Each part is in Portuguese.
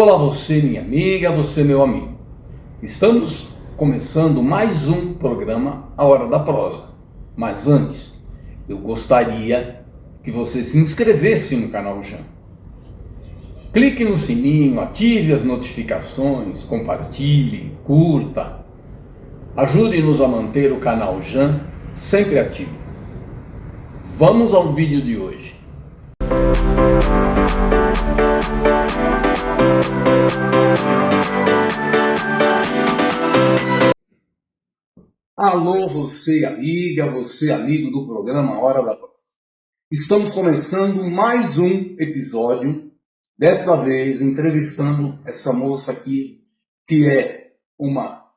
Olá você minha amiga, você meu amigo. Estamos começando mais um programa A Hora da Prosa. Mas antes, eu gostaria que você se inscrevesse no canal Jam. Clique no sininho, ative as notificações, compartilhe, curta. Ajude-nos a manter o canal Jam sempre ativo. Vamos ao vídeo de hoje. Alô, você amiga, você amigo do programa Hora da Prosa. Estamos começando mais um episódio, desta vez entrevistando essa moça aqui, que é uma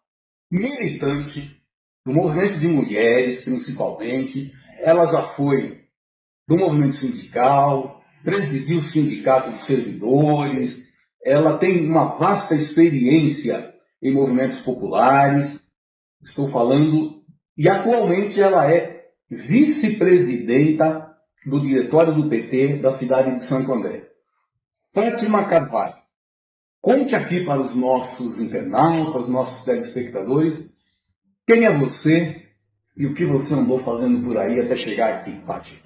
militante do movimento de mulheres, principalmente. Ela já foi do movimento sindical, presidiu o sindicato de servidores, ela tem uma vasta experiência em movimentos populares. Estou falando, e atualmente ela é vice-presidenta do diretório do PT da cidade de Santo André. Fátima Carvalho, conte aqui para os nossos internautas, nossos telespectadores, quem é você e o que você andou fazendo por aí até chegar aqui, Fátima.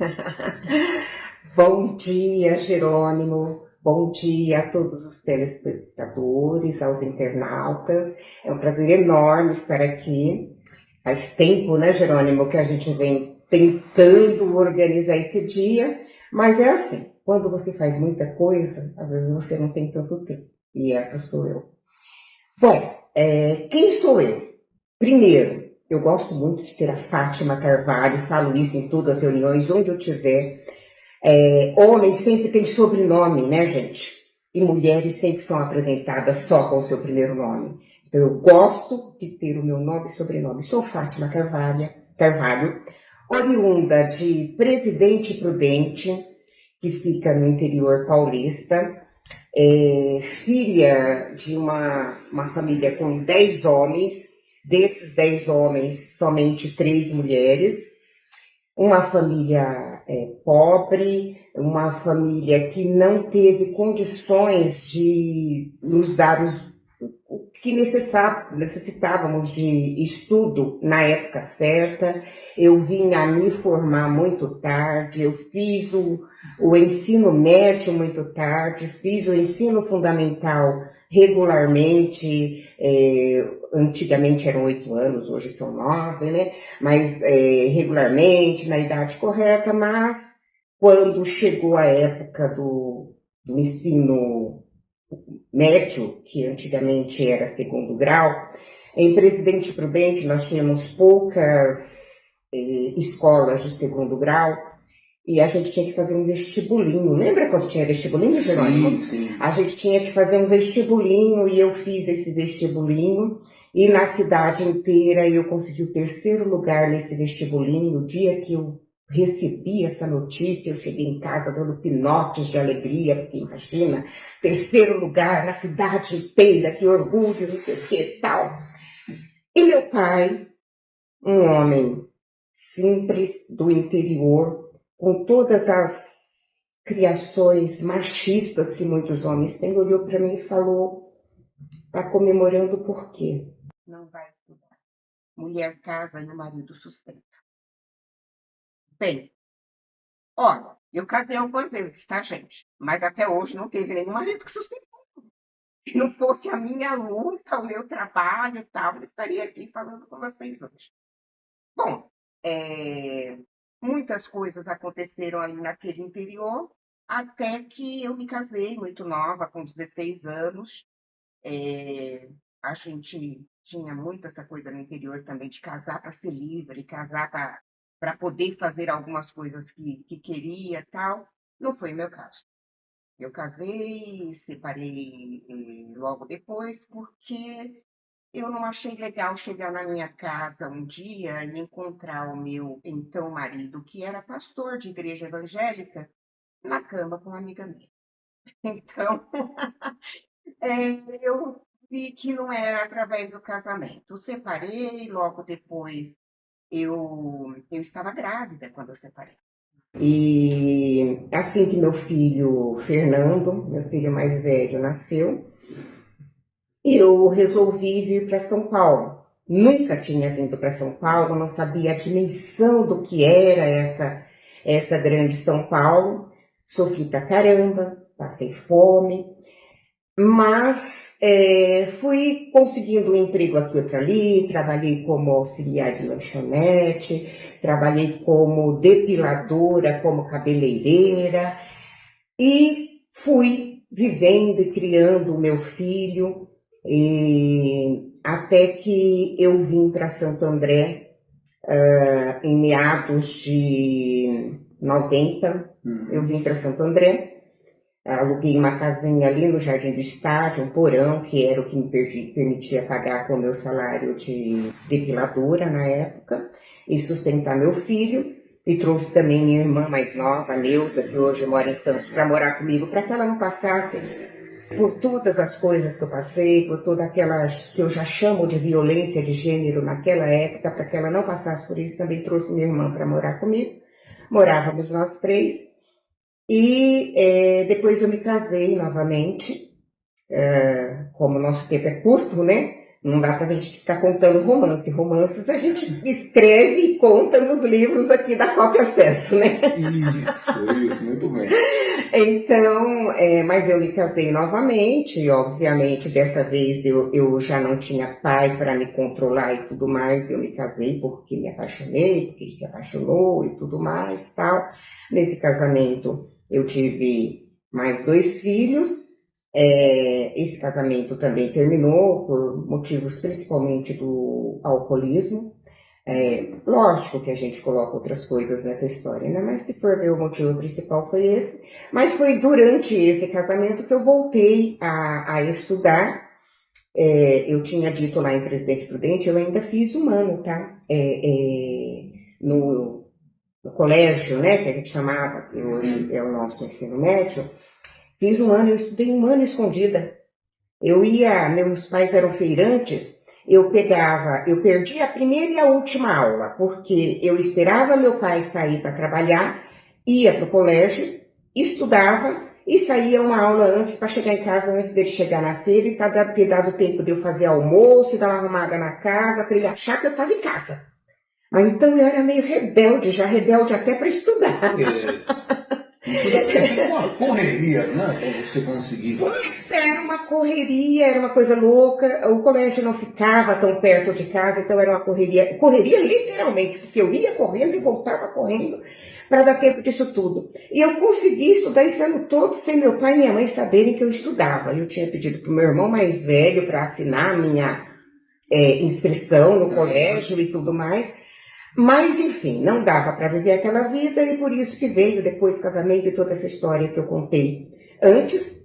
Bom dia, Jerônimo. Bom dia a todos os telespectadores, aos internautas. É um prazer enorme estar aqui. Faz tempo, né, Jerônimo, que a gente vem tentando organizar esse dia, mas é assim, quando você faz muita coisa, às vezes você não tem tanto tempo. E essa sou eu. Bom, quem sou eu? Primeiro, eu gosto muito de ser a Fátima Carvalho, falo isso em todas as reuniões, onde eu estiver. Homens sempre têm sobrenome, né, gente? E mulheres sempre são apresentadas só com o seu primeiro nome. Então, eu gosto de ter o meu nome e sobrenome. Sou Fátima Carvalho, oriunda de Presidente Prudente, que fica no interior paulista, filha de uma família com 10 homens. Desses 10 homens, somente 3 mulheres. Uma família pobre, uma família que não teve condições de nos dar o que necessitávamos de estudo na época certa. Eu vim a me formar muito tarde, eu fiz o ensino médio muito tarde, fiz o ensino fundamental regularmente. Antigamente eram 8 anos, hoje são 9, né? Mas regularmente, na idade correta, mas quando chegou a época do ensino médio, que antigamente era segundo grau, em Presidente Prudente nós tínhamos poucas escolas de segundo grau, e a gente tinha que fazer um vestibulinho. Lembra quando tinha vestibulinho, Jerônimo? Sim. A gente tinha que fazer um vestibulinho e eu fiz esse vestibulinho. E na cidade inteira eu consegui o 3º lugar nesse vestibulinho. O dia que eu recebi essa notícia, eu cheguei em casa dando pinotes de alegria, porque imagina, 3º lugar na cidade inteira, que orgulho, não sei o que e tal. E meu pai, um homem simples do interior, com todas as criações machistas que muitos homens têm, olhou para mim e falou: está comemorando por quê? Não vai estudar. Mulher casa e o marido sustenta. Bem, olha, eu casei algumas vezes, tá, gente? Mas até hoje não teve nenhum marido que sustentou. Se não fosse a minha luta, o meu trabalho e tal, eu estaria aqui falando com vocês hoje. Bom, muitas coisas aconteceram ali naquele interior, até que eu me casei muito nova, com 16 anos. A gente tinha muito essa coisa no interior também de casar para ser livre, casar para poder fazer algumas coisas que queria e tal. Não foi o meu caso. Eu casei, separei logo depois, porque eu não achei legal chegar na minha casa um dia e encontrar o meu então marido, que era pastor de igreja evangélica, na cama com uma amiga minha. Então, eu vi que não era através do casamento. Separei, logo depois eu estava grávida quando eu separei. E assim que meu filho Fernando, meu filho mais velho, nasceu, eu resolvi vir para São Paulo. Nunca tinha vindo para São Paulo, não sabia a dimensão do que era essa grande São Paulo. Sofri pra caramba, passei fome, mas fui conseguindo um emprego aqui e outro ali, trabalhei como auxiliar de lanchonete, trabalhei como depiladora, como cabeleireira e fui vivendo e criando o meu filho até que eu vim para Santo André em meados de 90. Eu vim para Santo André. Aluguei uma casinha ali no Jardim do Estádio, um porão, que era o que me permitia pagar com o meu salário de depiladora na época, e sustentar meu filho. E trouxe também minha irmã mais nova, a Neuza, que hoje mora em Santos, para morar comigo, para que ela não passasse por todas as coisas que eu passei, por toda aquela que eu já chamo de violência de gênero naquela época, para que ela não passasse por isso. Também trouxe minha irmã para morar comigo. Morávamos nós três. E depois eu me casei novamente, como o nosso tempo é curto, né? Não dá pra gente ficar contando romance. Romances a gente escreve e conta nos livros aqui da Cópia Acesso, né? Isso, muito bem. Então, mas eu me casei novamente, e obviamente dessa vez eu já não tinha pai para me controlar e tudo mais. Eu me casei porque me apaixonei, porque ele se apaixonou e tudo mais, tal. Nesse casamento eu tive mais 2 filhos. Esse casamento também terminou por motivos principalmente do alcoolismo. Lógico que a gente coloca outras coisas nessa história, né? Mas se for ver, o motivo principal foi esse. Mas foi durante esse casamento que eu voltei a estudar. Eu tinha dito lá em Presidente Prudente, eu ainda fiz 1 ano, tá? No colégio, né? Que a gente chamava, que hoje é o nosso ensino médio. Fiz 1 ano, eu estudei 1 ano escondida. Meus pais eram feirantes, eu perdi a primeira e a última aula, porque eu esperava meu pai sair para trabalhar, ia para o colégio, estudava e saía uma aula antes para chegar em casa antes dele chegar na feira e ter dado tempo de eu fazer almoço e dar uma arrumada na casa, para ele achar que eu estava em casa. Mas então eu era meio rebelde, já rebelde até para estudar. Isso deve ter sido uma correria, né? Para você conseguir. Pois era uma correria, era uma coisa louca. O colégio não ficava tão perto de casa, então era uma correria. Correria literalmente, porque eu ia correndo e voltava correndo para dar tempo disso tudo. E eu consegui estudar esse ano todo sem meu pai e minha mãe saberem que eu estudava. Eu tinha pedido para o meu irmão mais velho para assinar a minha inscrição no colégio e tudo mais. Mas, enfim, não dava para viver aquela vida e por isso que veio depois o casamento e toda essa história que eu contei antes.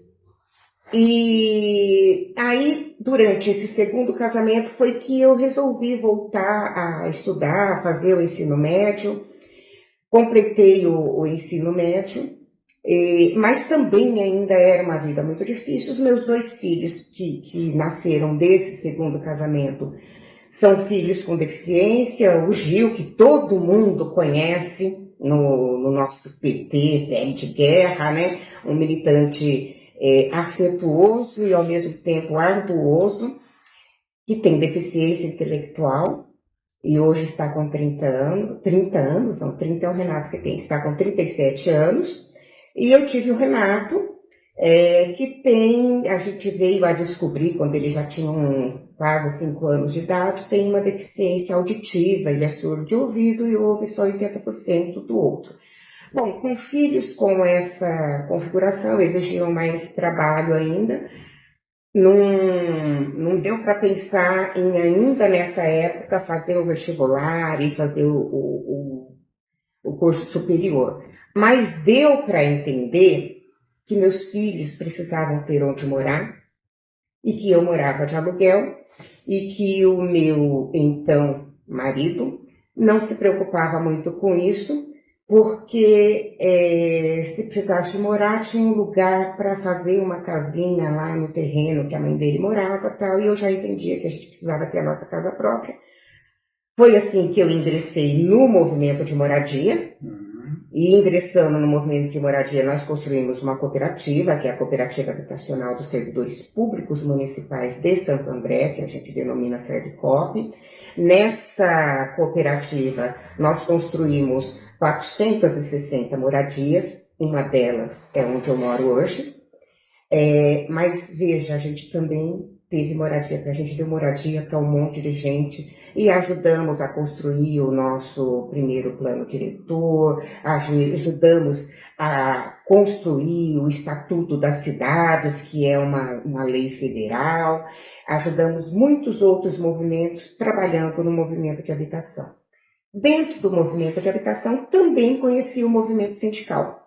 E aí, durante esse segundo casamento, foi que eu resolvi voltar a estudar, a fazer o ensino médio. Completei o ensino médio, mas também ainda era uma vida muito difícil. Os meus 2 filhos que nasceram desse segundo casamento são filhos com deficiência. O Gil, que todo mundo conhece no nosso PT, velho de guerra, né? Um militante afetuoso e ao mesmo tempo arduoso, que tem deficiência intelectual e hoje está com 30 anos, não, 30 é o Renato que tem, está com 37 anos. E eu tive o Renato, a gente veio a descobrir, quando ele já tinha quase 5 anos de idade, tem uma deficiência auditiva, ele é surdo de ouvido e ouve só 80% do outro. Bom, com filhos com essa configuração, exigiam mais trabalho ainda. Não deu para pensar em ainda nessa época fazer o vestibular e fazer o curso superior. Mas deu para entender que meus filhos precisavam ter onde morar e que eu morava de aluguel e que o meu, então, marido não se preocupava muito com isso, porque se precisasse morar, tinha um lugar para fazer uma casinha lá no terreno que a mãe dele morava, tal, e eu já entendia que a gente precisava ter a nossa casa própria. Foi assim que eu ingressei no movimento de moradia. E ingressando no movimento de moradia, nós construímos uma cooperativa, que é a Cooperativa Habitacional dos Servidores Públicos Municipais de Santo André, que a gente denomina Servicop. Nessa cooperativa, nós construímos 460 moradias, uma delas é onde eu moro hoje. Mas veja, a gente também teve moradia, a gente deu moradia para um monte de gente e ajudamos a construir o nosso primeiro plano diretor, ajudamos a construir o Estatuto das Cidades, que é uma lei federal, ajudamos muitos outros movimentos trabalhando no movimento de habitação. Dentro do movimento de habitação, também conheci o movimento sindical.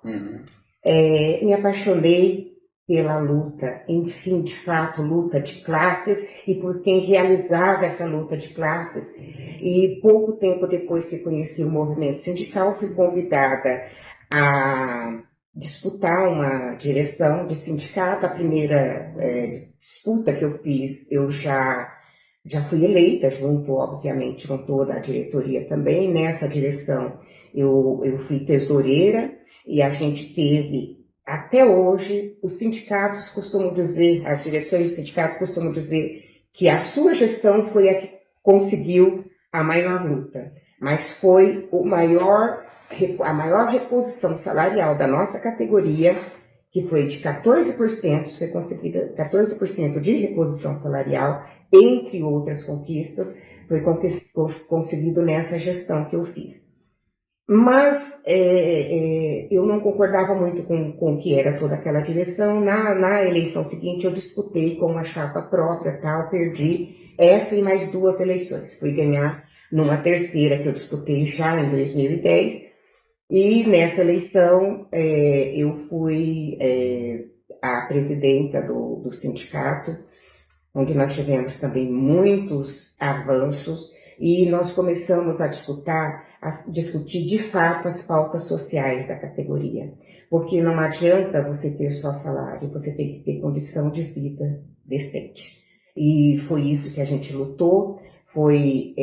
Me apaixonei pela luta, enfim, de fato, luta de classes e por quem realizava essa luta de classes. E pouco tempo depois que conheci o movimento sindical, fui convidada a disputar uma direção de sindicato. A primeira disputa que eu fiz, eu já fui eleita, junto, obviamente, com toda a diretoria também. Nessa direção, eu fui tesoureira e a gente teve... Até hoje, os sindicatos costumam dizer, as direções de sindicato costumam dizer que a sua gestão foi a que conseguiu a maior luta, mas foi a maior reposição salarial da nossa categoria, que foi de 14%, foi conseguida 14% de reposição salarial, entre outras conquistas, foi conseguido nessa gestão que eu fiz. Mas eu não concordava muito com o que era toda aquela direção. Na eleição seguinte, eu disputei com uma chapa própria, tal, perdi essa e mais 2 eleições. Fui ganhar numa terceira que eu disputei já em 2010. E nessa eleição, eu fui a presidenta do sindicato, onde nós tivemos também muitos avanços. E nós começamos a discutir de fato as pautas sociais da categoria. Porque não adianta você ter só salário, você tem que ter condição de vida decente. E foi isso que a gente lutou, foi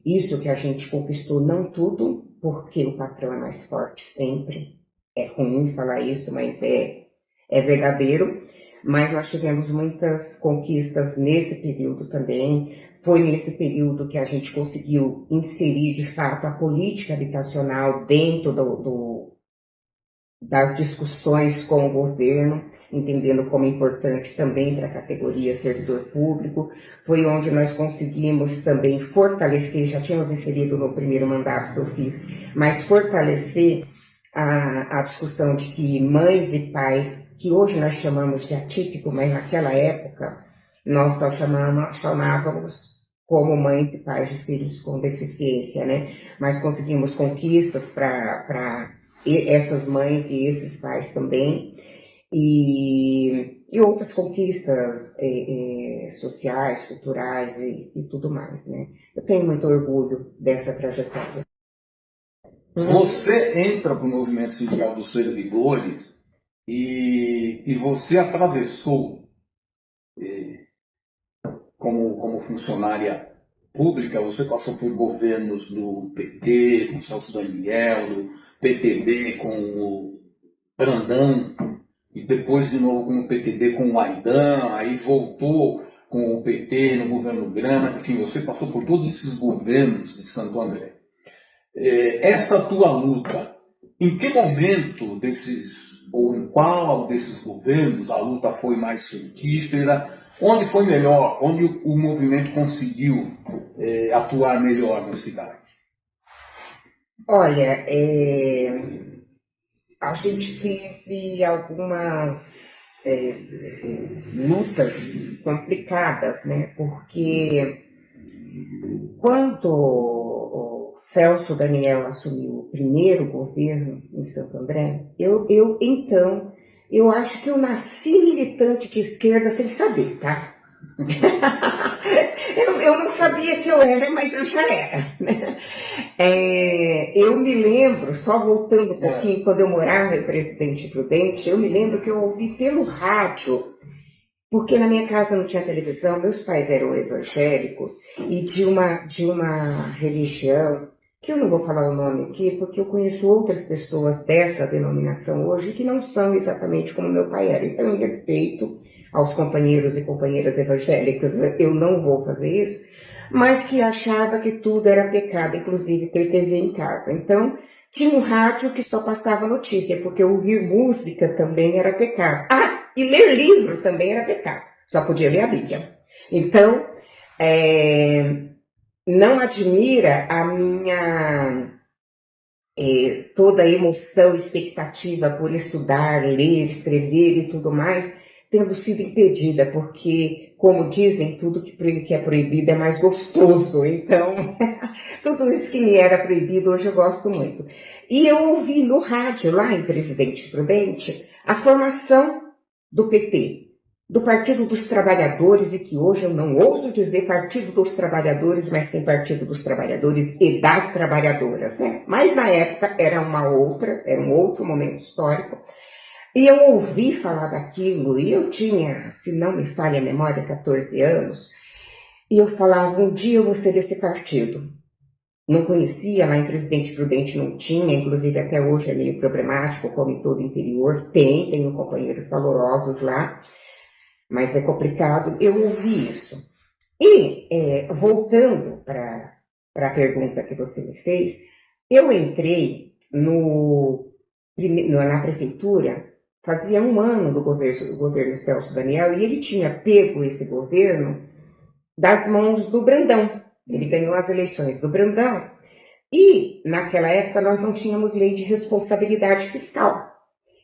isso que a gente conquistou, não tudo, porque o patrão é mais forte sempre. É ruim falar isso, mas é verdadeiro. Mas nós tivemos muitas conquistas nesse período também. Foi nesse período que a gente conseguiu inserir, de fato, a política habitacional dentro das discussões com o governo, entendendo como importante também para a categoria servidor público. Foi onde nós conseguimos também fortalecer, já tínhamos inserido no primeiro mandato que eu fiz, mas fortalecer a discussão de que mães e pais, que hoje nós chamamos de atípico, mas naquela época nós só chamávamos como mães e pais de filhos com deficiência, né? Mas conseguimos conquistas para essas mães e esses pais também, e outras conquistas sociais, culturais e tudo mais, né? Eu tenho muito orgulho dessa trajetória. Você entra para o movimento sindical dos servidores e você atravessou, como funcionária pública, você passou por governos do PT, com o Celso Daniel, do PTB com o Brandão, e depois de novo com o PTB com o Aidan, aí voltou com o PT no governo Grana, enfim, você passou por todos esses governos de Santo André. Essa tua luta, em que momento ou em qual desses governos a luta foi mais frutífera? Onde foi melhor? Onde o movimento conseguiu atuar melhor na cidade? Olha, a gente teve algumas lutas complicadas, né? Porque quando o Celso Daniel assumiu o primeiro governo em Santo André, eu acho que eu nasci militante de esquerda sem saber, tá? eu não sabia que eu era, mas eu já era. Né? Eu me lembro, só voltando um pouquinho, quando eu morava em Presidente Prudente, eu me lembro que eu ouvi pelo rádio, porque na minha casa não tinha televisão, meus pais eram evangélicos e de uma religião que eu não vou falar o nome aqui, porque eu conheço outras pessoas dessa denominação hoje que não são exatamente como meu pai era. Então, em respeito aos companheiros e companheiras evangélicas, eu não vou fazer isso, mas que achava que tudo era pecado, inclusive ter TV em casa. Então, tinha um rádio que só passava notícia, porque ouvir música também era pecado. Ah, e ler livro também era pecado, só podia ler a Bíblia. Então, não admira a minha toda a emoção, expectativa por estudar, ler, escrever e tudo mais, tendo sido impedida, porque, como dizem, tudo que é proibido é mais gostoso. Então, tudo isso que me era proibido, hoje eu gosto muito. E eu ouvi no rádio, lá em Presidente Prudente, a formação do PT, do Partido dos Trabalhadores, e que hoje eu não ouso dizer Partido dos Trabalhadores, mas sim Partido dos Trabalhadores e das Trabalhadoras, né? Mas na época era um outro momento histórico, e eu ouvi falar daquilo, e eu tinha, se não me falha a memória, 14 anos, e eu falava, um dia eu vou ser desse partido. Não conhecia, lá em Presidente Prudente não tinha, inclusive até hoje é meio problemático, como em todo o interior, tenho companheiros valorosos lá, mas é complicado. Eu ouvi isso. E, voltando para a pergunta que você me fez, eu entrei na prefeitura, fazia um ano do governo Celso Daniel, e ele tinha pego esse governo das mãos do Brandão. Ele ganhou as eleições do Brandão, e naquela época nós não tínhamos lei de responsabilidade fiscal.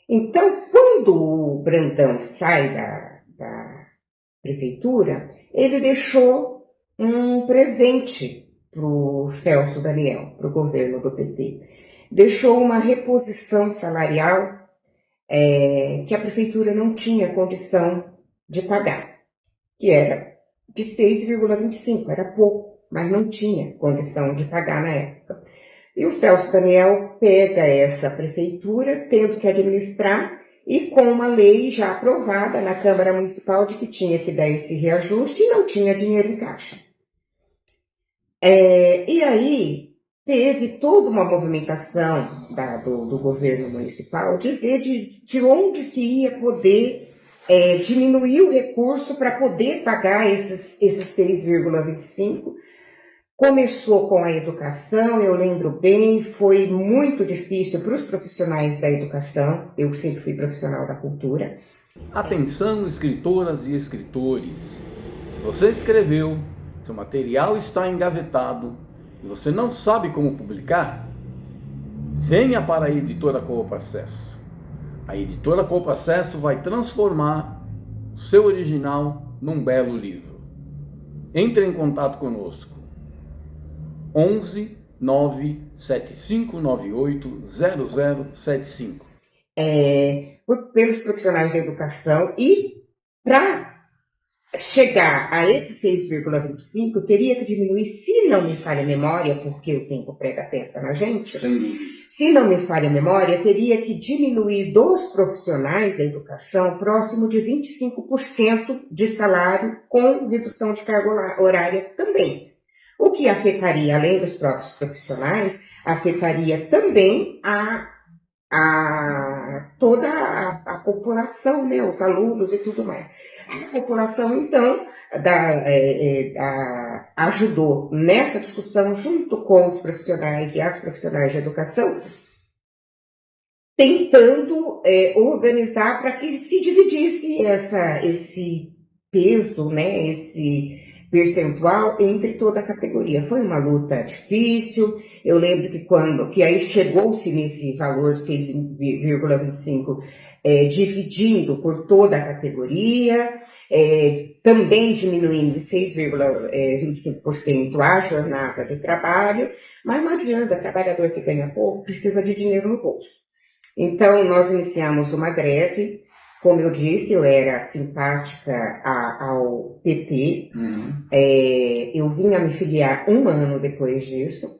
Então, quando o Brandão sai da prefeitura, ele deixou um presente para o Celso Daniel, para o governo do PT. Deixou uma reposição salarial que a prefeitura não tinha condição de pagar, que era de 6,25, era pouco, mas não tinha condição de pagar na época. E o Celso Daniel pega essa prefeitura, tendo que administrar, e com uma lei já aprovada na Câmara Municipal de que tinha que dar esse reajuste e não tinha dinheiro em caixa. E aí teve toda uma movimentação do governo municipal de ver de onde que ia poder diminuir o recurso para poder pagar esses 6,25. Começou com a educação, eu lembro bem, foi muito difícil para os profissionais da educação, eu sempre fui profissional da cultura. Atenção, escritoras e escritores, se você escreveu, seu material está engavetado e você não sabe como publicar, venha para a editora Coop Acesso. A editora Coop Acesso vai transformar o seu original num belo livro. Entre em contato conosco. 11 97598 0075. Pelos profissionais da educação, e para chegar a esse 6,25 teria que diminuir, se não me falha a memória, porque o tempo prega peça na gente, se não me falha a memória, teria que diminuir dos profissionais da educação próximo de 25% de salário com redução de carga horária também. O que afetaria, além dos próprios profissionais, afetaria também toda a população, né, os alunos e tudo mais. A população, então, ajudou nessa discussão, junto com os profissionais e as profissionais de educação, tentando organizar para que se dividisse esse peso, né, esse percentual entre toda a categoria. Foi uma luta difícil. Eu lembro que aí chegou-se nesse valor de 6,25, dividindo por toda a categoria, também diminuindo de 6,25% a jornada de trabalho, mas não adianta, trabalhador que ganha pouco precisa de dinheiro no bolso. Então, nós iniciamos uma greve. Como eu disse, eu era simpática ao PT. Eu vim a me filiar um ano depois disso.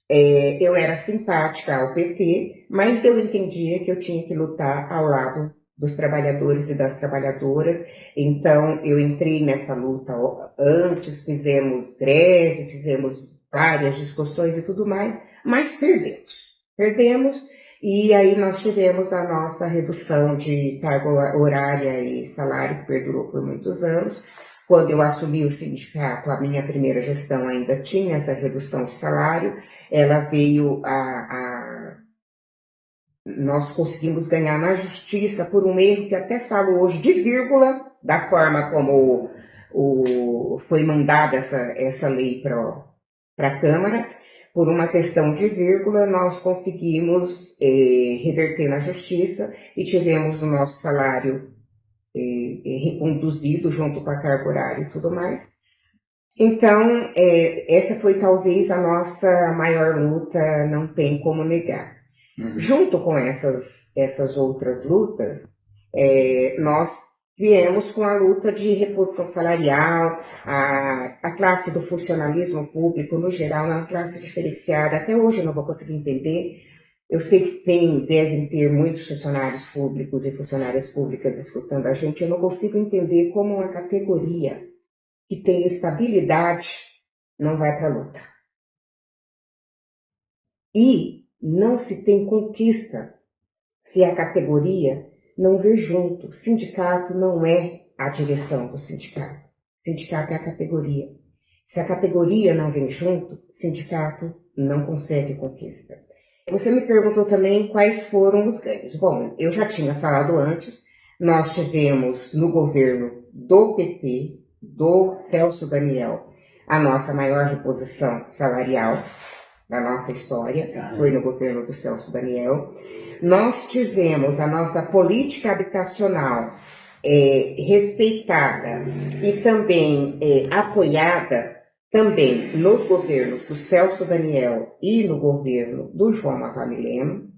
Eu era simpática ao PT, mas eu entendia que eu tinha que lutar ao lado dos trabalhadores e das trabalhadoras. Então, eu entrei nessa luta antes, fizemos greve, fizemos várias discussões e tudo mais, mas perdemos. Perdemos, e aí nós tivemos a nossa redução de carga horária e salário, que perdurou por muitos anos. Quando eu assumi o sindicato, a minha primeira gestão ainda tinha essa redução de salário, ela veio nós conseguimos ganhar na justiça por um erro que até falo hoje de vírgula, da forma como foi mandada essa lei para a Câmara. Por uma questão de vírgula, nós conseguimos reverter na justiça e tivemos o nosso salário reconduzido junto com a carga horária e tudo mais. Então, essa foi talvez a nossa maior luta, não tem como negar. Junto com essas outras lutas, nós viemos com a luta de reposição salarial, a classe do funcionalismo público, no geral, é uma classe diferenciada. Até hoje eu não vou conseguir entender. Eu sei que devem ter muitos funcionários públicos e funcionárias públicas escutando a gente. Eu não consigo entender como uma categoria que tem estabilidade não vai para a luta. E não se tem conquista se a categoria não vê junto. Sindicato não é a direção do sindicato. Sindicato é a categoria. Se a categoria não vem junto, sindicato não consegue conquista. Você me perguntou também quais foram os ganhos. Bom, eu já tinha falado antes, nós tivemos no governo do PT, do Celso Daniel, a nossa maior reposição salarial da nossa história, foi no governo do Celso Daniel. Nós tivemos a nossa política habitacional respeitada e também apoiada também nos governos do Celso Daniel e no governo do João Matamileno.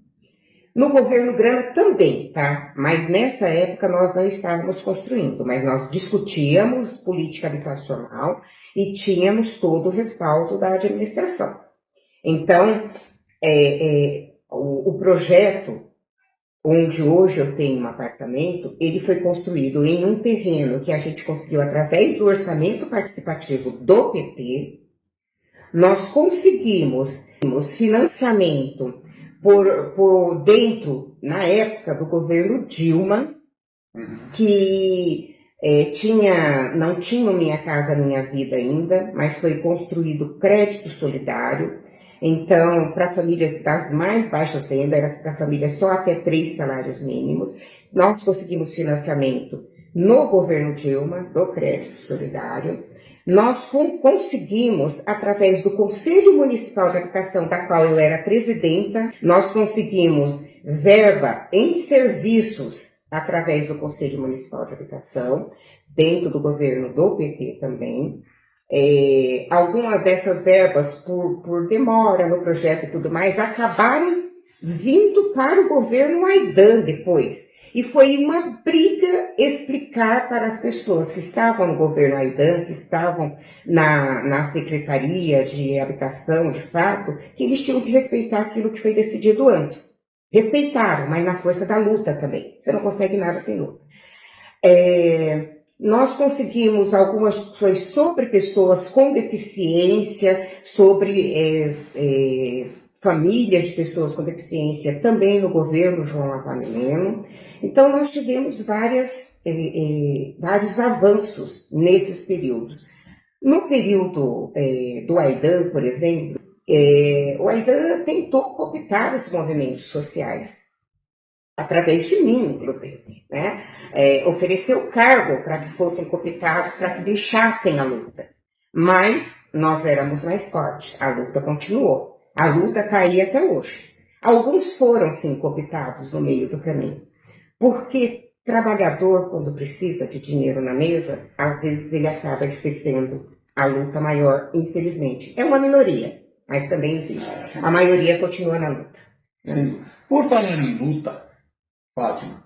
No governo Grana também, tá? Mas nessa época nós não estávamos construindo, mas nós discutíamos política habitacional e tínhamos todo o respaldo da administração. Então, o projeto onde hoje eu tenho um apartamento, ele foi construído em um terreno que a gente conseguiu através do orçamento participativo do PT. Nós conseguimos financiamento por dentro, na época do governo Dilma, que não tinha Minha Casa Minha Vida ainda, mas foi construído crédito solidário. Então, para famílias das mais baixas rendas, era para famílias só até 3 salários mínimos. Nós conseguimos financiamento no governo Dilma, do crédito solidário. Nós conseguimos, através do Conselho Municipal de Habitação, da qual eu era presidenta, nós conseguimos verba em serviços através do Conselho Municipal de Habitação, dentro do governo do PT também. Algumas dessas verbas, por demora no projeto e tudo mais, acabaram vindo para o governo Aydã depois. E foi uma briga explicar para as pessoas que estavam no governo Aydã, que estavam na Secretaria de Habitação, de fato, que eles tinham que respeitar aquilo que foi decidido antes. Respeitaram, mas na força da luta também. Você não consegue nada sem luta. Nós conseguimos algumas discussões sobre pessoas com deficiência, sobre famílias de pessoas com deficiência, também no governo João Matamileno. Então, nós tivemos vários avanços nesses períodos. No período do Aydã, por exemplo, o Aydã tentou cooptar os movimentos sociais, através de mim, inclusive, né? Ofereceu cargo para que fossem cooptados, para que deixassem a luta. Mas nós éramos mais fortes, a luta continuou. A luta está aí até hoje. Alguns foram, sim, cooptados no meio do caminho. Porque trabalhador, quando precisa de dinheiro na mesa, às vezes ele acaba esquecendo a luta maior, infelizmente. É uma minoria, mas também existe. A maioria continua na luta. Sim. Por falar em luta, Fátima,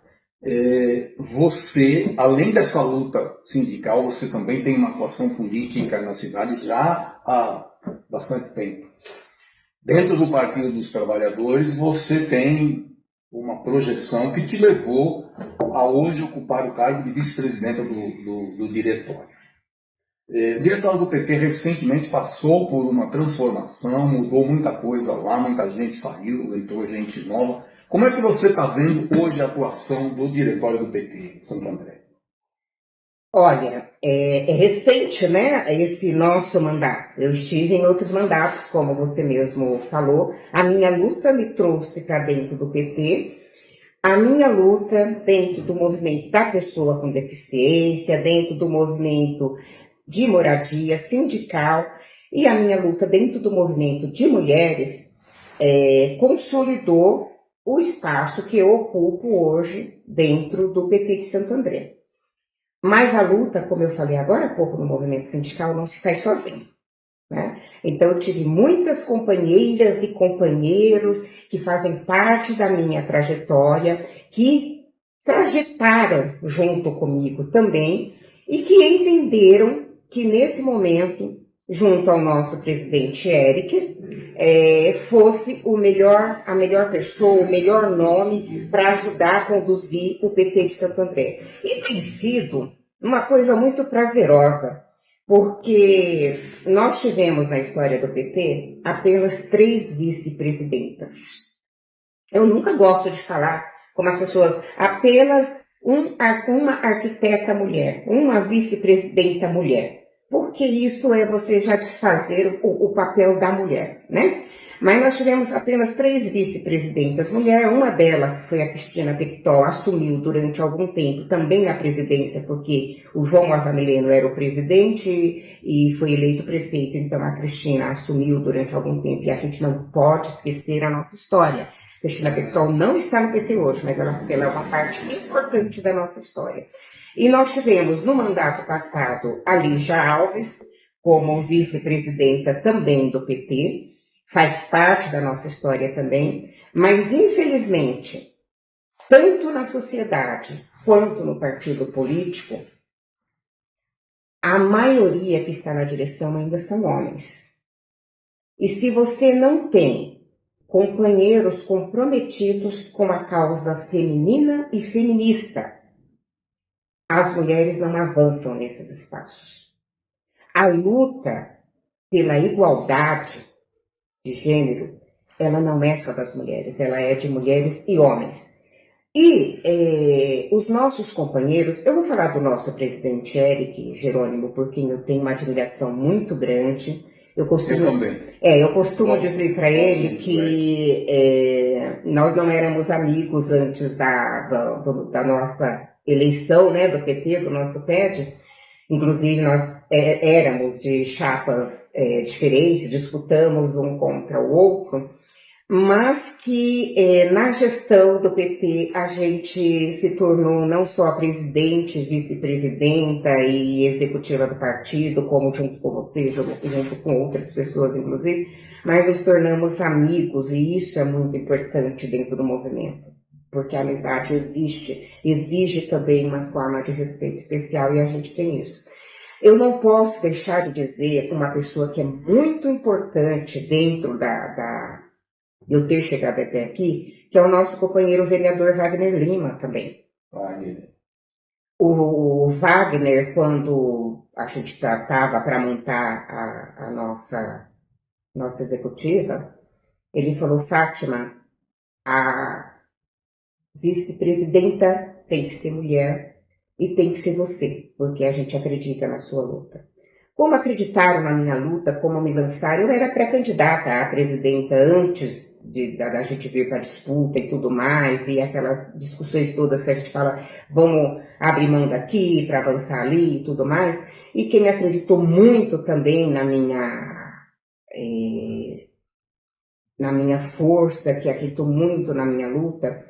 você, além dessa luta sindical, você também tem uma atuação política na cidade já há bastante tempo. Dentro do Partido dos Trabalhadores, você tem uma projeção que te levou a hoje ocupar o cargo de vice-presidenta do diretório. O diretório do PT recentemente passou por uma transformação, mudou muita coisa lá, muita gente saiu, entrou gente nova. Como é que você está vendo hoje a atuação do diretório do PT em Santo André? Olha, é recente, né, esse nosso mandato. Eu estive em outros mandatos, como você mesmo falou. A minha luta me trouxe para dentro do PT. A minha luta dentro do movimento da pessoa com deficiência, dentro do movimento de moradia sindical e a minha luta dentro do movimento de mulheres consolidou o espaço que eu ocupo hoje dentro do PT de Santo André. Mas a luta, como eu falei agora há pouco no movimento sindical, não se faz sozinho, né? Então eu tive muitas companheiras e companheiros que fazem parte da minha trajetória, que trajetaram junto comigo também e que entenderam que nesse momento, junto ao nosso presidente Eric, fosse a melhor pessoa, o melhor nome para ajudar a conduzir o PT de Santo André. E tem sido uma coisa muito prazerosa, porque nós tivemos na história do PT apenas 3 vice-presidentas. Eu nunca gosto de falar como as pessoas, apenas uma arquiteta mulher, uma vice-presidenta mulher, porque isso é você já desfazer o papel da mulher, né? Mas nós tivemos apenas 3 vice-presidentas mulher, uma delas, que foi a Cristina Pectol, assumiu durante algum tempo também a presidência, porque o João Mortamileno era o presidente e foi eleito prefeito, então a Cristina assumiu durante algum tempo, e a gente não pode esquecer a nossa história. Cristina Pectol não está no PT hoje, mas ela é uma parte importante da nossa história. E nós tivemos no mandato passado a Lígia Alves, como vice-presidenta também do PT, faz parte da nossa história também, mas infelizmente, tanto na sociedade quanto no partido político, a maioria que está na direção ainda são homens. E se você não tem companheiros comprometidos com a causa feminina e feminista, as mulheres não avançam nesses espaços. A luta pela igualdade de gênero, ela não é só das mulheres, ela é de mulheres e homens. E os nossos companheiros, eu vou falar do nosso presidente Eric Jerônimo, por quem eu tenho uma admiração muito grande. Eu costumo dizer para ele que nós não éramos amigos antes da nossa eleição, né, do PT, do nosso PED. Inclusive, nós éramos de chapas diferentes, disputamos um contra o outro, mas que na gestão do PT a gente se tornou não só presidente, vice-presidenta e executiva do partido, como junto com você, junto com outras pessoas, inclusive, mas nos tornamos amigos, e isso é muito importante dentro do movimento, porque a amizade exige também uma forma de respeito especial, e a gente tem isso. Eu não posso deixar de dizer uma pessoa que é muito importante dentro de eu ter chegado até aqui, que é o nosso companheiro vereador Wagner Lima também. O Wagner, quando a gente estava para montar a nossa executiva, ele falou: Fátima, a vice-presidenta tem que ser mulher e tem que ser você, porque a gente acredita na sua luta. Como acreditaram na minha luta, como me lançaram, eu era pré-candidata à presidenta antes da gente vir para a disputa e tudo mais, e aquelas discussões todas que a gente fala, vamos abrir mão daqui para avançar ali e tudo mais. E quem acreditou muito também na minha força, que acreditou muito na minha luta,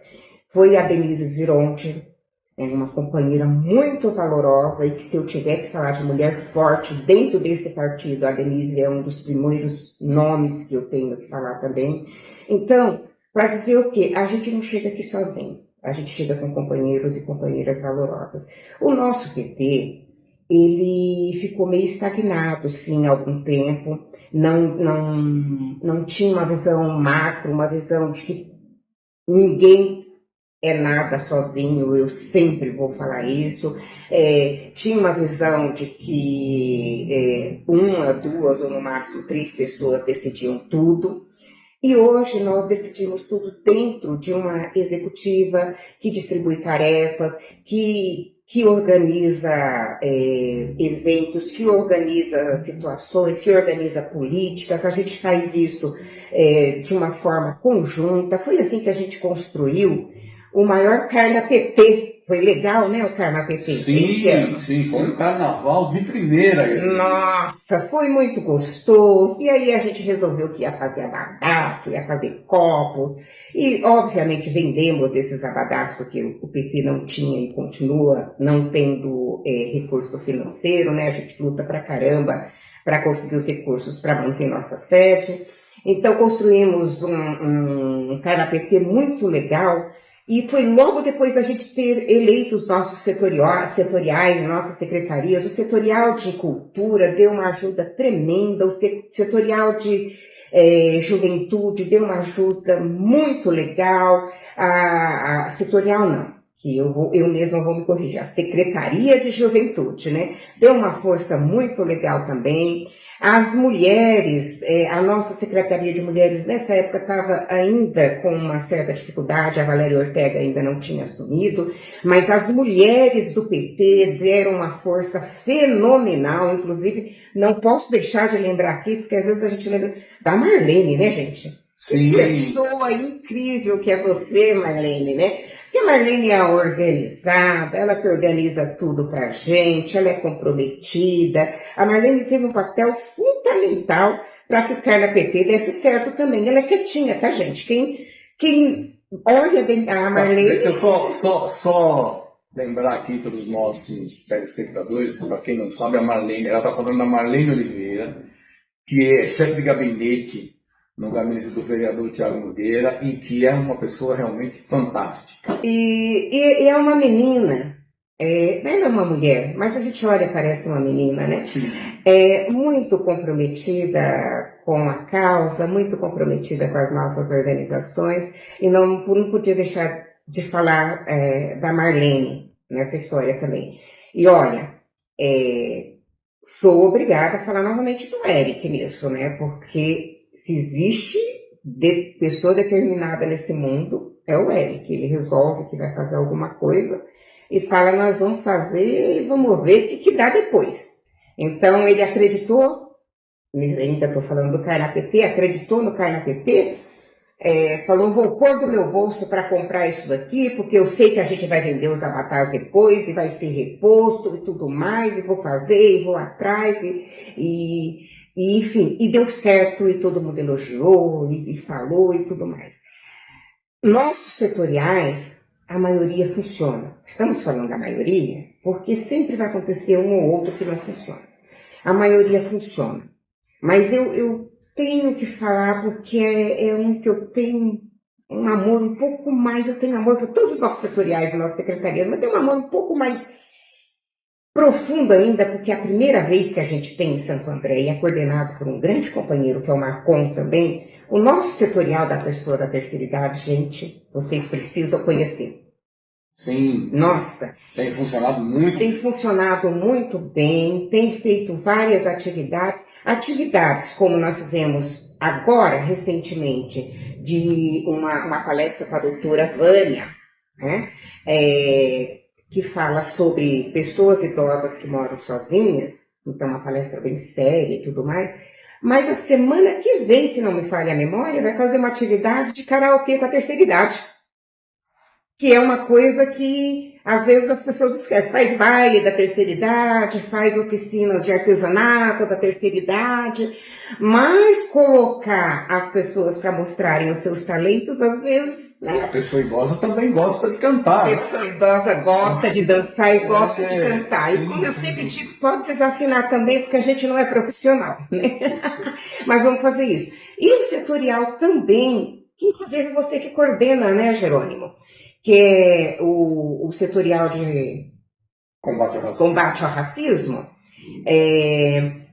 foi a Denise Zironte, uma companheira muito valorosa, e que se eu tiver que falar de mulher forte dentro desse partido, a Denise é um dos primeiros nomes que eu tenho que falar também. Então, para dizer o quê? A gente não chega aqui sozinho, a gente chega com companheiros e companheiras valorosas. O nosso PT, ele ficou meio estagnado, sim, há algum tempo, não tinha uma visão macro, uma visão de que ninguém é nada sozinho, eu sempre vou falar isso. Tinha uma visão de que uma, duas ou no máximo 3 pessoas decidiam tudo. E hoje nós decidimos tudo dentro de uma executiva que distribui tarefas, que organiza eventos, que organiza situações, que organiza políticas. A gente faz isso de uma forma conjunta. Foi assim que a gente construiu o maior Carna-PT. Foi legal, né, o Carna-PT esse ano? Sim, foi um carnaval de primeira. Nossa, foi muito gostoso. E aí a gente resolveu que ia fazer abadá, que ia fazer copos. E, obviamente, vendemos esses abadás, porque o PT não tinha e continua não tendo recurso financeiro, né? A gente luta pra caramba para conseguir os recursos para manter nossa sede. Então, construímos um Carna-PT muito legal. E foi logo depois da gente ter eleito os nossos setoriais, nossas secretarias. O setorial de cultura deu uma ajuda tremenda, o setorial de juventude deu uma ajuda muito legal, a setorial não, que eu mesma vou me corrigir, a secretaria de juventude, né? Deu uma força muito legal também. As mulheres, a nossa Secretaria de Mulheres nessa época estava ainda com uma certa dificuldade, a Valéria Ortega ainda não tinha assumido, mas as mulheres do PT deram uma força fenomenal, inclusive não posso deixar de lembrar aqui, porque às vezes a gente lembra da Marlene, né, gente? Sim. Que pessoa incrível que é você, Marlene, né? Porque a Marlene é organizada, ela que organiza tudo pra gente, ela é comprometida. A Marlene teve um papel fundamental para que o Carna-PT desse certo também. Ela é quietinha, tá, gente? Quem olha a Marlene... Deixa eu só lembrar aqui para os nossos telespectadores, para quem não sabe, a Marlene, ela está falando da Marlene Oliveira, que é chefe de gabinete no gabinete do vereador Tiago Nogueira e que é uma pessoa realmente fantástica. E é uma menina, ela é uma mulher, mas a gente olha e parece uma menina, né? Sim. Muito comprometida com a causa, muito comprometida com as nossas organizações, e não podia deixar de falar da Marlene nessa história também. E olha, sou obrigada a falar novamente do Eric nisso, né? Porque se existe pessoa determinada nesse mundo, é o Eric. Ele resolve que vai fazer alguma coisa e fala, nós vamos fazer e vamos ver o que dá depois. Então, ele acreditou, ainda estou falando do Carna-PT, acreditou no Carna-PT, falou, vou pôr do meu bolso para comprar isso daqui, porque eu sei que a gente vai vender os avatars depois, e vai ser reposto e tudo mais, e vou fazer, e vou atrás, e enfim, e deu certo, e todo mundo elogiou, e falou, e tudo mais. Nossos setoriais, a maioria funciona. Estamos falando da maioria, porque sempre vai acontecer um ou outro que não funciona. A maioria funciona. Mas eu tenho que falar porque é um que eu tenho um amor um pouco mais, eu tenho amor por todos os nossos setoriais e nossas secretarias, mas tenho um amor um pouco mais profundo ainda, porque é a primeira vez que a gente tem em Santo André, e é coordenado por um grande companheiro, que é o Marcon também, o nosso setorial da pessoa da terceira idade, gente, vocês precisam conhecer. Sim. Nossa. Tem funcionado muito. Tem funcionado muito bem, tem feito várias atividades como nós fizemos agora, recentemente, de uma palestra com a doutora Vânia, né? Que fala sobre pessoas idosas que moram sozinhas, então uma palestra bem séria e tudo mais. Mas a semana que vem, se não me falha a memória, vai fazer uma atividade de karaokê com a terceira idade. Que é uma coisa que às vezes as pessoas esquecem. Faz baile da terceira idade, faz oficinas de artesanato da terceira idade, mas colocar as pessoas para mostrarem os seus talentos, às vezes, né? A pessoa idosa também gosta de cantar. A pessoa idosa gosta de dançar e gosta de cantar. E como eu sempre digo, pode desafinar também, porque a gente não é profissional, né? Mas vamos fazer isso. E o setorial também, que inclusive você que coordena, né, Jerônimo? Que é o setorial de combate ao racismo,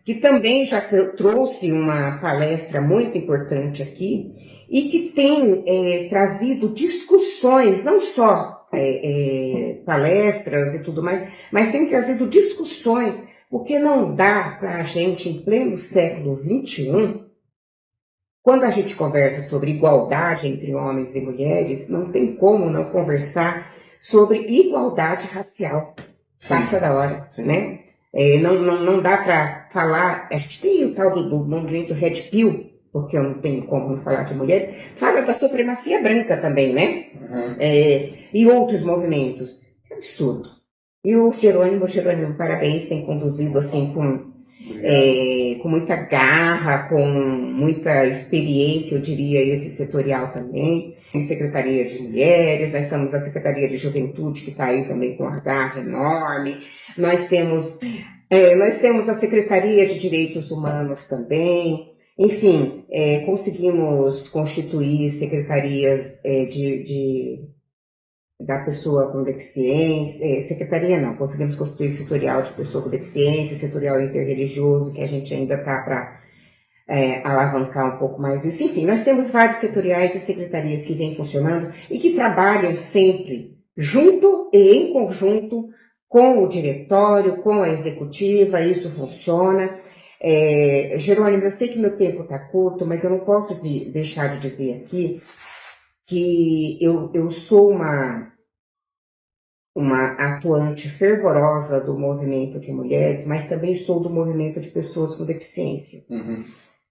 que também já trouxe uma palestra muito importante aqui e que tem trazido discussões discussões, não só palestras e tudo mais, mas tem trazido discussões, porque não dá para a gente, em pleno século XXI, quando a gente conversa sobre igualdade entre homens e mulheres, não tem como não conversar sobre igualdade racial. Passa da hora, né? Não dá para falar, a gente tem o tal do movimento Red Pill, porque eu não tenho como não falar de mulheres, fala da supremacia branca também, né? Uhum. E outros movimentos. É absurdo. E o Jerônimo, parabéns, tem conduzido assim com muita garra, com muita experiência, eu diria, esse setorial também. Em Secretaria de Mulheres, nós estamos na Secretaria de Juventude, que está aí também com uma garra enorme. Nós temos a Secretaria de Direitos Humanos também. Enfim, conseguimos constituir secretarias da pessoa com deficiência, secretaria não, conseguimos constituir setorial de pessoa com deficiência, setorial interreligioso, que a gente ainda está para alavancar um pouco mais isso. Enfim, nós temos vários setoriais e secretarias que vêm funcionando e que trabalham sempre junto e em conjunto com o diretório, com a executiva, isso funciona. Jerônimo, eu sei que meu tempo está curto, mas eu não posso deixar de dizer aqui que eu sou uma atuante fervorosa do movimento de mulheres, mas também sou do movimento de pessoas com deficiência. Uhum.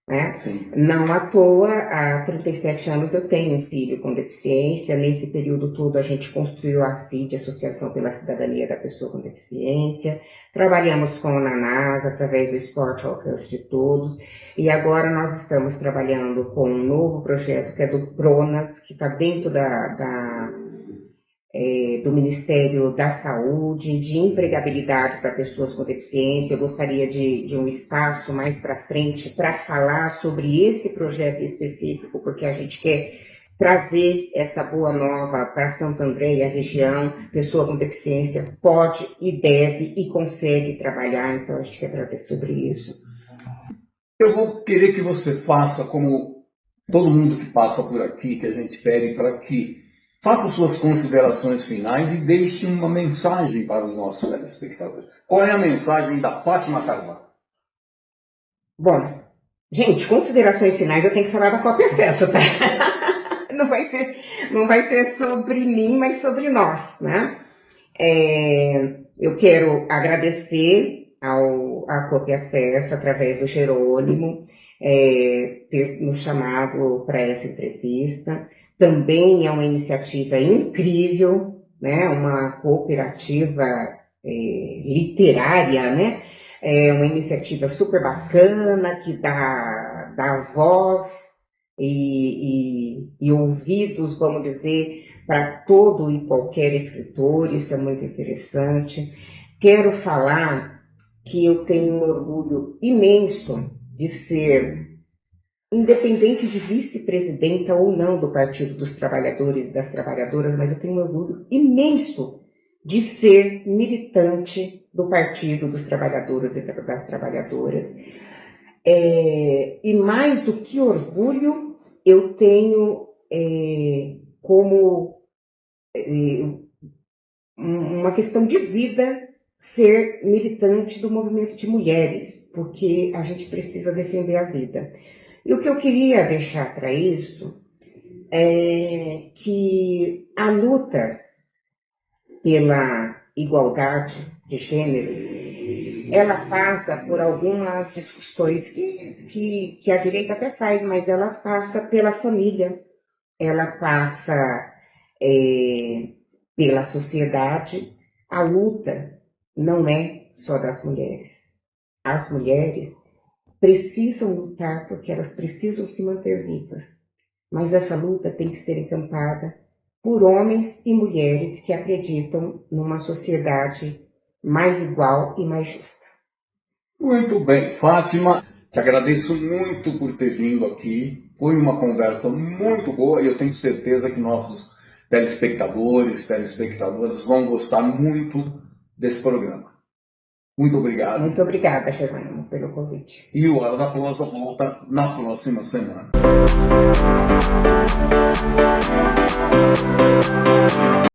Né? Não à toa, há 37 anos eu tenho um filho com deficiência. Nesse período todo a gente construiu a CID, Associação pela Cidadania da Pessoa com Deficiência. Trabalhamos com a NANAS através do Esporte ao Alcance de Todos. E agora nós estamos trabalhando com um novo projeto que é do PRONAS, que está dentro do Ministério da Saúde, de empregabilidade para pessoas com deficiência. Eu gostaria de um espaço mais para frente para falar sobre esse projeto específico, porque a gente quer trazer essa boa nova para Santo André e a região. Pessoa com deficiência pode e deve e consegue trabalhar, então a gente quer trazer sobre isso. Eu vou querer que você faça como todo mundo que passa por aqui, que a gente pede para que faça suas considerações finais e deixe uma mensagem para os nossos telespectadores. Qual é a mensagem da Fátima Carvalho? Bom, gente, considerações finais eu tenho que falar da Copa Acesso, tá? Não vai ser sobre mim, mas sobre nós, né? Eu quero agradecer à Copa Acesso, através do Jerônimo, ter nos chamado para essa entrevista. Também é uma iniciativa incrível, né? Uma cooperativa literária, né? É uma iniciativa super bacana que dá voz e ouvidos, vamos dizer, para todo e qualquer escritor. Isso é muito interessante. Quero falar que eu tenho um orgulho imenso de ser, independente de vice-presidenta ou não do Partido dos Trabalhadores e das Trabalhadoras, mas eu tenho um orgulho imenso de ser militante do Partido dos Trabalhadores e das Trabalhadoras. E mais do que orgulho, eu tenho como uma questão de vida ser militante do movimento de mulheres, porque a gente precisa defender a vida. E o que eu queria deixar para isso é que a luta pela igualdade de gênero, ela passa por algumas discussões que a direita até faz, mas ela passa pela família, ela passa pela sociedade. A luta não é só das mulheres. As mulheres precisam lutar porque elas precisam se manter vivas. Mas essa luta tem que ser encampada por homens e mulheres que acreditam numa sociedade mais igual e mais justa. Muito bem, Fátima, te agradeço muito por ter vindo aqui. Foi uma conversa muito boa e eu tenho certeza que nossos telespectadores e telespectadoras vão gostar muito desse programa. Muito obrigado. Muito obrigada, Jerônimo, pelo convite. E o Hora da Prosa volta na próxima semana.